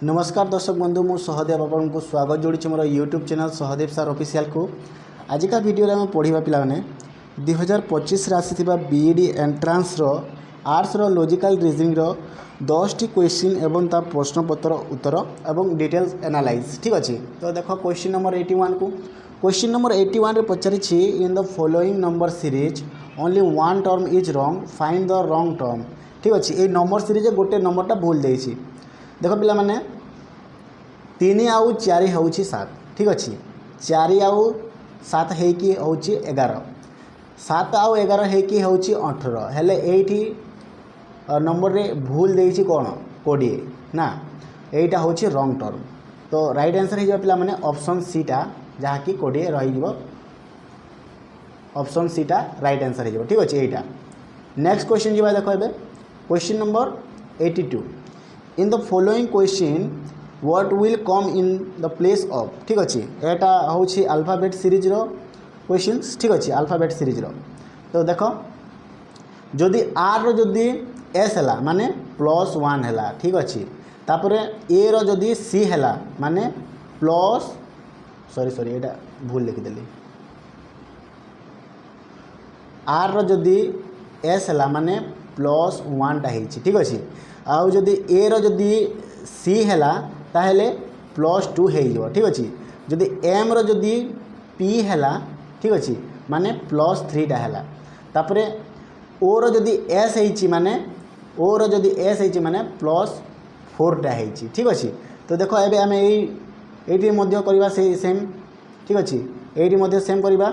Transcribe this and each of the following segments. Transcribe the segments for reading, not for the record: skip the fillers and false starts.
नमस्कार दर्शक बंधु मु सहदेव आपन को स्वागत जोड़ी मोर यूट्यूब चैनल सहदेव सार ऑफिशियल को आजिका वीडियो रे हम पढ़िबा पिला माने 2025 रे आसीथिबा बीईडी एंट्रांस रो आर्ट्स रो लॉजिकल रीजनिंग रो 10 टी क्वेश्चन एवं ता प्रश्न पत्र उत्तर एवं डिटेल्स एनालाइज ठीक अछि। तो देखो क्वेश्चन नंबर 81 को क्वेश्चन नंबर 81 रे पचारि छी in the following number series only one term is wrong find the wrong term ठीक अछि। ए नंबर सीरीज गोटे नंबरटा भूल देछि देख पिला माने 3 आउ 4 होउछि 7 ठीक अछि 4 आउ 7 हेकी होउछि 11 7 आउ 11 हेकी होउछि 18 हेले एठी नंबर रे भूल देछि कोन 20 ना एटा होउछि रॉन्ग टर्म। तो राइट आंसर हे पिला माने ऑप्शन सी टा जहा कि 20 रहि जिवो ऑप्शन सी टा राइट आंसर हे जिवो ठीक अछि। एटा नेक्स्ट क्वेश्चन जिबा देखो एबे question number 82 in the following question what will come in the place of ठीक अच्छे एटा होछि अल्फाबेट सीरीज रो क्वेश्चंस ठीक अच्छे अल्फाबेट सीरीज रो। तो देखो जदि आर रो जदि एस हला माने +1 हला ठीक अच्छे तापरे ए रो जदि सी हला माने प्लस सॉरी एटा भूल लिखि देली आर रो जदि एस हला माने +1 टा हेछि ठीक अच्छे आउ जदि ए रो जदि सी हला ताहेले +2 हे जिवो ठीक अछि। जदि एम रो जदि पी हला ठीक अछि माने +3 टा हला तापरे ओ रो जदि एस हेछि माने ओ रो जदि एस हेछि माने +4 टा हेछि ठीक अछि। तो देखो एबे हमें एटी मध्य करबा से सेम ठीक अछि एटी मध्य सेम करबा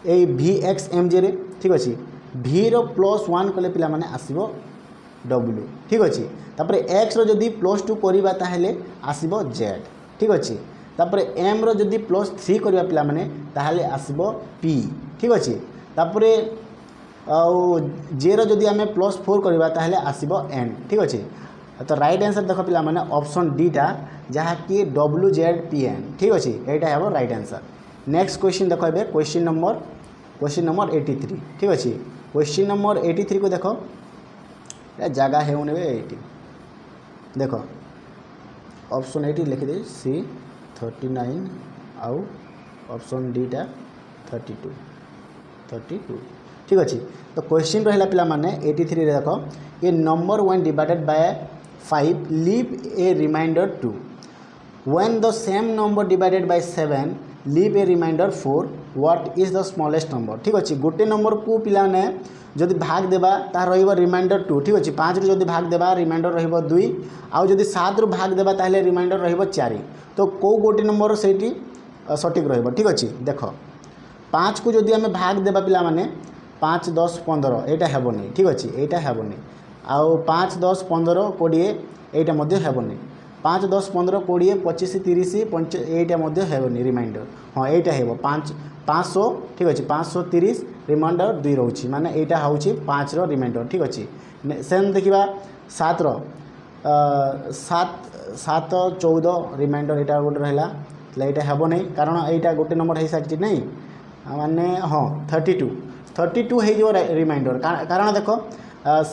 A V X M J रे ठीक अछि v रो +1 कले पिला माने आसीबो w ठीक अच्छे तापरे x रो जदि +2 करिबा ताहेले आसीबो z ठीक अच्छे तापरे m रो जदि +3 करिबा पिला माने ताहेले आसीबो p ठीक अच्छे तापरे आउ j रो जदि हमें +4 करिबा ताहेले आसीबो n ठीक अच्छे। तो राइट आंसर देखो पिला माने ऑप्शन डी टा जहा कि WZPN ठीक अच्छे एटा हेबो राइट आंसर। नेक्स्ट क्वेश्चन देखो एबे क्वेश्चन नंबर 83 ठीक अच्छे क्वेश्चन नंबर 83 को देखो जगह है उन्हें 80 देखो ऑप्शन 80 लिखि दे सी 39 आउ ऑप्शन डी टा 32 ठीक अच्छे। तो क्वेश्चन रहा पिला माने 83 रे देखो ये number 1 divided by 5 leave a remainder 2 when the same number divided by 7 leave a remainder 4 what is the smallest number ठीक अच्छे। गोटे नंबर को पिला ने जदि भाग देबा ता रहिबो रिमाइंडर 2 ठीक अच्छे 5 रो जदि भाग देबा रिमाइंडर रहिबो 2 आउ जदि 7 रो भाग देबा ताहले रिमाइंडर रहिबो 4 तो को गोटे नंबर सेठी सटीक रहिबो ठीक अच्छे। देखो 5 को जदि हमें भाग देबा पिला माने 5 10 15 एटा हेबोनी ठीक अच्छे एटा हेबोनी आउ 5 10 15 20 एटा मध्ये हेबोनी 5 10 15 20 25 30 एटा मध्ये हेबोनी रिमाइंडर हाँ एटा हेबो 500 ठीक अच्छे 530 रिमाइंडर 2 रोची माने एटा होउची 5 रो रिमाइंडर ठीक अच्छे। सेम देखिबा 7 रो 7 14 रिमाइंडर एटा गोटे रहला एटा हेबो नै कारण एटा गोटे नंबर हे साथि नै माने हाँ 32 हे जो रिमाइंडर कारण देखो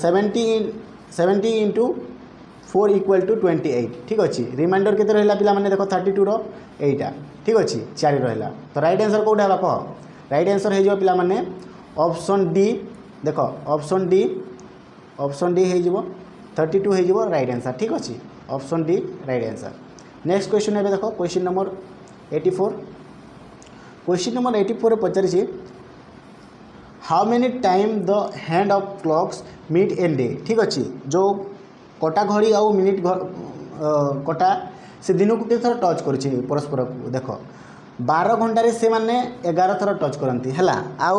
70 इंटू 4 इक्वल टू 28 ठीक अच्छे रिमाइंडर केते रहला पिला माने देखो 32 रो एटा ठीक अच्छे 4 रहला। तो राइट आंसर कोडा बा कह राइट आंसर हे जो पिला माने ऑप्शन डी देखो ऑप्शन डी हे जिवो 32 हे जिवो राइट आंसर ठीक अच्छे option D right answer. Next question एबे देखो क्वेश्चन नंबर 84 रे पचारि छी how many time the hand of clocks meet in day ठीक अच्छे जो कटा घड़ी आउ मिनिट कटा से दिन को के थर टच करछि परस्पर को देखो 12 घंटे से माने 11 थर टच करती है आउ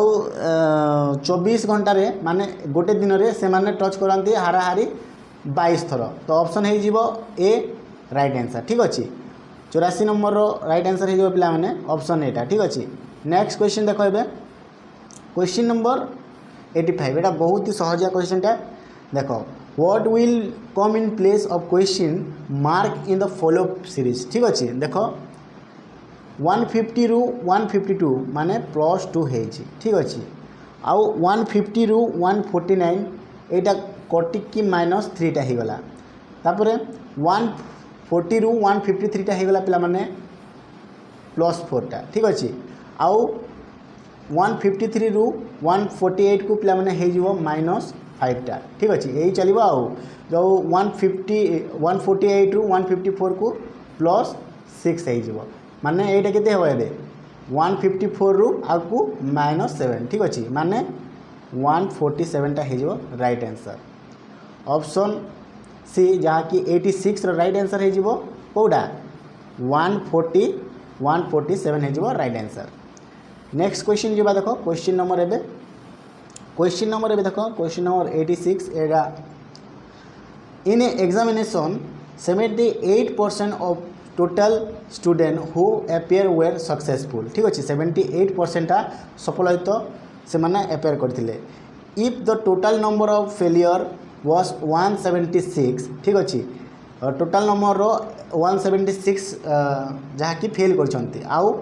24 घंटे माने गोटे दिन रे से माने टच करती हाराहारी 22 थर। तो ऑप्शन है जीवो ए राइट आंसर ठीक अच्छे 84 नंबर रो राइट आंसर है पिला माने ऑप्शन एटा ठीक अच्छे। नेक्स्ट क्वेश्चन देखो एबे क्वेश्चन नंबर 85 एटा बहुत ही सहजिया क्वेश्चन टा देखो what will come in place of question mark in the follow series ठीक अच्छे। देखो 150 रु 152 माने +2 है ठीक अच्छे आउ 150 रु 149 एटा कटिकी -3 टा ही गला तापरे 40 रु 153 होगला पिला माने +4 टा ठीक अच्छे आउ 153 रु 148 को पिला माने हे जिवो -5 टा ठीक अच्छे यही चलो आउ जो 148 रु 154 को +6 हो जिवो माने एटा केते हो एबे 154 रु आकु -7 ठीक अच्छे माने 147 टा हो राइट आंसर ऑप्शन सी जहाँ कि 86 राइट आंसर हो कौटा 147 हो राइट आंसर नेक्स्ट क्वेश्चन जो देख क्वेश्चन नंबर एबे देख क्वेश्चन नंबर 86 एगा in examination 78% of total student who appear were successful ठीक अच्छे 78% सफल से मैंने अपेयर करते if the total number of failure was 176 ठीक अच्छे टोटाल नंबर रो 176 जहाँ कि फेल करछंती आउ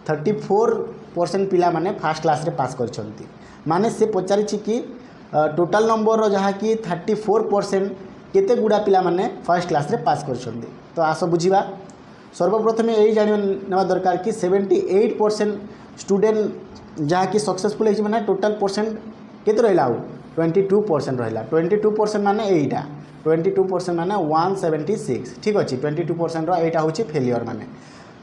34% पिला माने फर्स्ट क्लास रे पास करछंती माने से पचारि कि टोटाल नंबर रो जहाँ कि 34% केते गुड़ा पिला माने फर्स्ट क्लास रे पास करछंती तो आस बुझिबा सर्वप्रथम यही जानिबा दरकार कि 78% स्टूडेंट जहाँ कि सक्सेसफुल है माने टोटाल परसेंट केते रहला आउ 22% रहा 22% माने एटा 22% माने 176 ठीक अच्छे 22% रहा हूँ फेलियर माने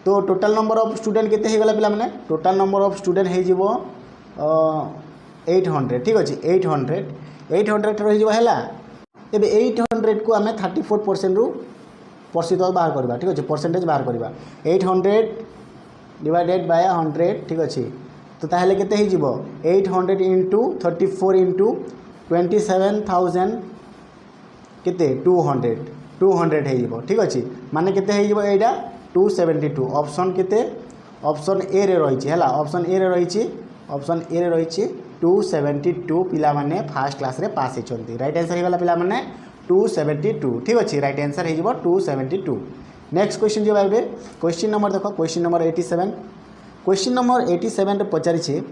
तो टोटाल नंबर ऑफ स्टूडेंट केते होगला पिला माने टोटाल नंबर ऑफ स्टूडेंट हो 800 ठीक अच्छे 800 रहा एबे 800 को आम 34% रु परसेंटेज बाहर करवा ठीक अच्छे परसेंटेज बाहर करवा 800 डिवाइडेड बाय 100 ठीक अच्छे तो ताहले केते ही जीवो 800 इंटू 34 इंटू 27,000 केते 200 है जीवो ठीक अच्छे माने केते है जीवो एटा 272 ऑप्शन केते ऑप्शन ए रे रही है ऑप्शन ए रे रही 272 पिला माने फर्स्ट क्लास रे पास होती राइट आंसर होगा पिला माने 272 ठीक अच्छे राइट आंसर हो 272 नेक्स्ट क्वेश्चन जो आइबे क्वेश्चन नंबर देखो क्वेश्चन नंबर 87 क्वेश्चन नंबर 87 रे पचारिछे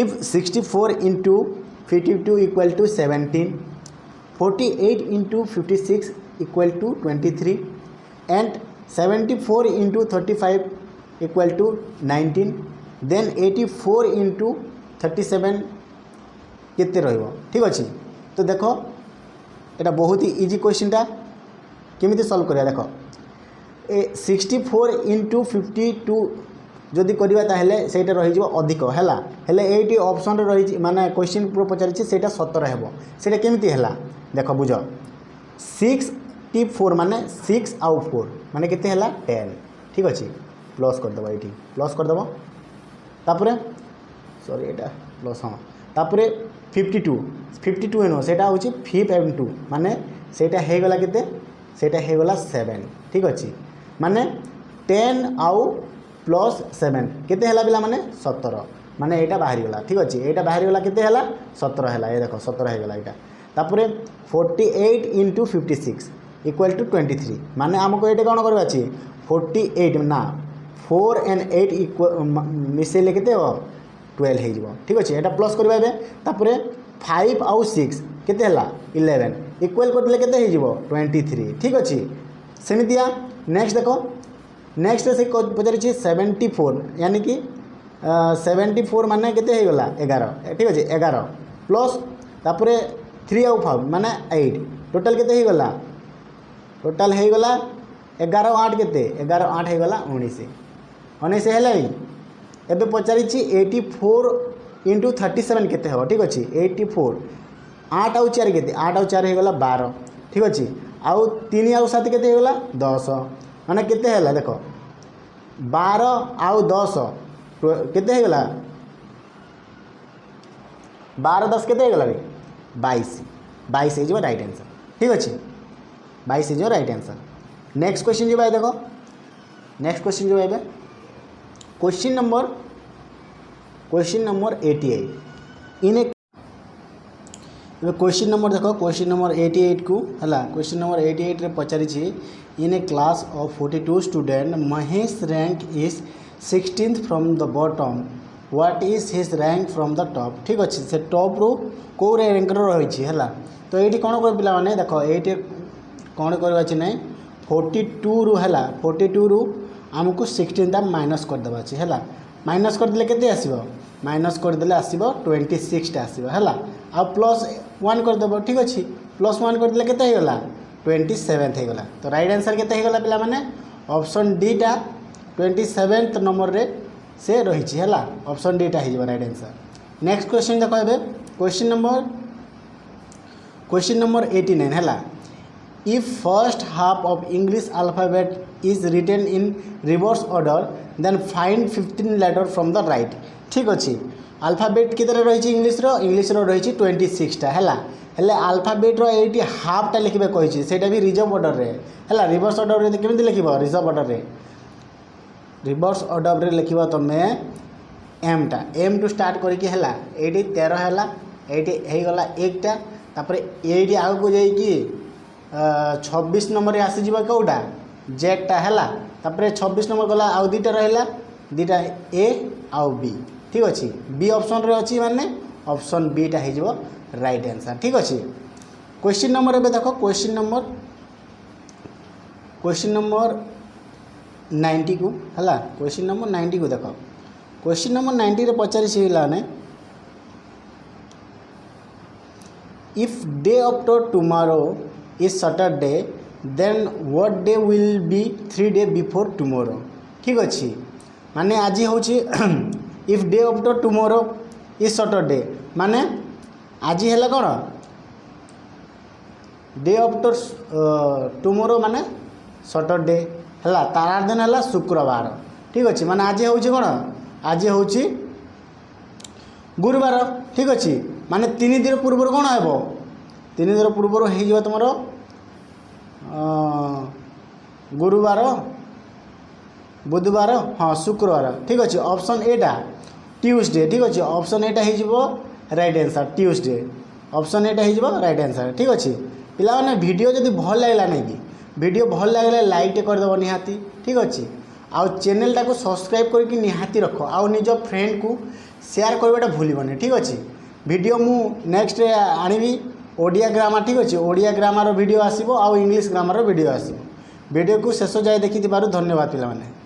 if 64 into 52 equal to 17 48 into 56 equal to 23 and 74 into 35 equal to 19 then 84 into 37 केते रहिबो ठीक अच्छे तो देखो एटा बहुत ही इजी क्वेश्चन टा केमिति सॉल्व करिया देखो 64 इंटू 52 जदि करवा ताहले सेटा रही जो अधिक हैला हेले एटी ऑप्शन रे रही माने क्वेश्चन पूरा पचारि सेटा 17 हेबो सेटा केमिति हैला देखो बुझो 64 माने 6 आउ 4 माने केते हैला 10 ठीक अछि प्लस कर दबो एटी प्लस कर दबो तापरे सॉरी एटा प्लस हां तापरे 52 एनो सेटा होछि 5 and 2 माने सेटा हे गला केते सेटा हे गला 7 ठीक अछि माने 10 आउ +7 केते हला बिला माने 17 माने एटा बाहरी गला ठीक अछि एटा बाहरी गला केते हला 17 हला ए देखो 17 हे गला एटा तापरे 48 इंटू 56 इक्वल टू 23 माने हमको एटा कोन करबा अछि 48 ना 4 and 8 इक्वल मिसेले केते हो 12 हे जिवो ठीक अछि एटा प्लस करबा बे तापरे 5 आउ 6 केते हला 11 इक्वल करले केते हे जिवो 23 ठीक अछि सेमितिया नेक्स्ट देखो नेक्स्ट से पचारि 74 यानी कि 74 माने केते हे गला 11 ठीक अछि 11 प्लस तापरे 3 आउ 5 माने 8 टोटल केते हे गला टोटल हे गला 11 8 केते 11 8 हे गला 19 हेलै एबे पचारि 84 इंटू 37 केते हो ठीक अछि 84 8 आउ 4 केते 8 आउ 4 हे गला 12 ठीक अछि आउ 3 आउ 7 केते हे गला 10 माने केते हैला देखो 12 आउ 10 केते हे गला 12 10 केते हे गला रे 22 हे जो राइट आंसर ठीक अछि 22 हे जो राइट आंसर नेक्स्ट क्वेश्चन जो भाई देखो नेक्स्ट क्वेश्चन जो है क्वेश्चन नंबर 88 इन क्वेश्चन नंबर देखो क्वेश्चन नंबर 88 को है क्वेश्चन नंबर 88 रे पचारि in a class of 42 student Mahesh rank is 16th from the bottom what is his rank from the top ठीक अच्छे से टॉप रू कौ रैंक रही है तो ये कौन कर पिला माने देखो ये कौन करवा ना 42 रु है 42 रु आमको 16 माइनस करदेवा अच्छे है माइनस करदे के आसो माइनस करदे आसो 26 आसो है आ प्लस 1 करदेव ठीक अच्छे प्लस 1 करदे के 27 होगा तो राइट आंसर के पे मैंने ऑप्शन डी टा 27 नंबर रे से रही है ऑप्शन डी टा हो राइट आंसर। नेक्स्ट क्वेश्चन देखो ए क्वेश्चन नंबर 89 है if first half of English alphabet is written in reverse order then find 15 letter from the right ठीक अच्छे अल्फाबेट कितने रही इंग्लिश रही 26 है अल्फाबेट्र ये हाफ्टा लिखे कही से भी रिजर्व ऑर्डर रे है रिवर्स ऑर्डर रे केमी लिख रिजर्व ऑर्डर रे रिवर्स ऑर्डर रे लिख तुम एमटा एम टू स्टार्ट करके है ये 13 है ये होगला एकटा तापर ये आग को जाकि 26 नंबर आसीज कौटा जेटा है तापर 26 नंबर गला आउ दुटा रहा दुटा ए आउ बी ठीक अच्छे बी ऑप्शन रे अच्छी माने ऑप्शन बीटा हो राइट आंसर ठीक अच्छे। क्वेश्चन नंबर ए देख क्वेश्चन नंबर 90 को है क्वेश्चन नंबर 90 को देख क्वेश्चन नंबर 90 रे पचारि ने if day after tomorrow is Saturday then what day will be 3 day before tomorrow ठीक अच्छे माने आज हूँ if day after tomorrow is Saturday माने आज है कौन डे आफ्टर टुमारो माने सैटरडे है तार दिन है शुक्रवार ठीक अच्छे माने आज हूँ कौन आज हूँ गुरुवार ठीक अच्छे माने 3 दिन पूर्व कौन हे 3 दिन पूर्व हो तुम गुरुवार बुधवार हाँ शुक्रवार ठीक अच्छे ऑप्शन एटा ट्यूसडे ठीक अच्छे ऑप्शन एटा हो राइट आंसर ट्यूसडे ऑप्शन एटा हो राइट आंसर ठीक अच्छे पिला माने वीडियो जब भल लगला नहीं कि वीडियो भल लगे लाइक टे करदेव निहाती ठीक अच्छे आउ चैनल टाको सब्सक्राइब करके निहाती रख आउ निज फ्रेंड को शेयर करवाटा भूलबनी ठीक अच्छे वीडियो मु नेक्स्ट आनिबी ओडिया ग्रामर ठीक अच्छे ओडिया ग्रामर वीडियो आसीबो आउ इंग्लिश ग्रामर वीडियो आसीबो वीडियो को शेष जाए देखि धन्यवाद पिला माने।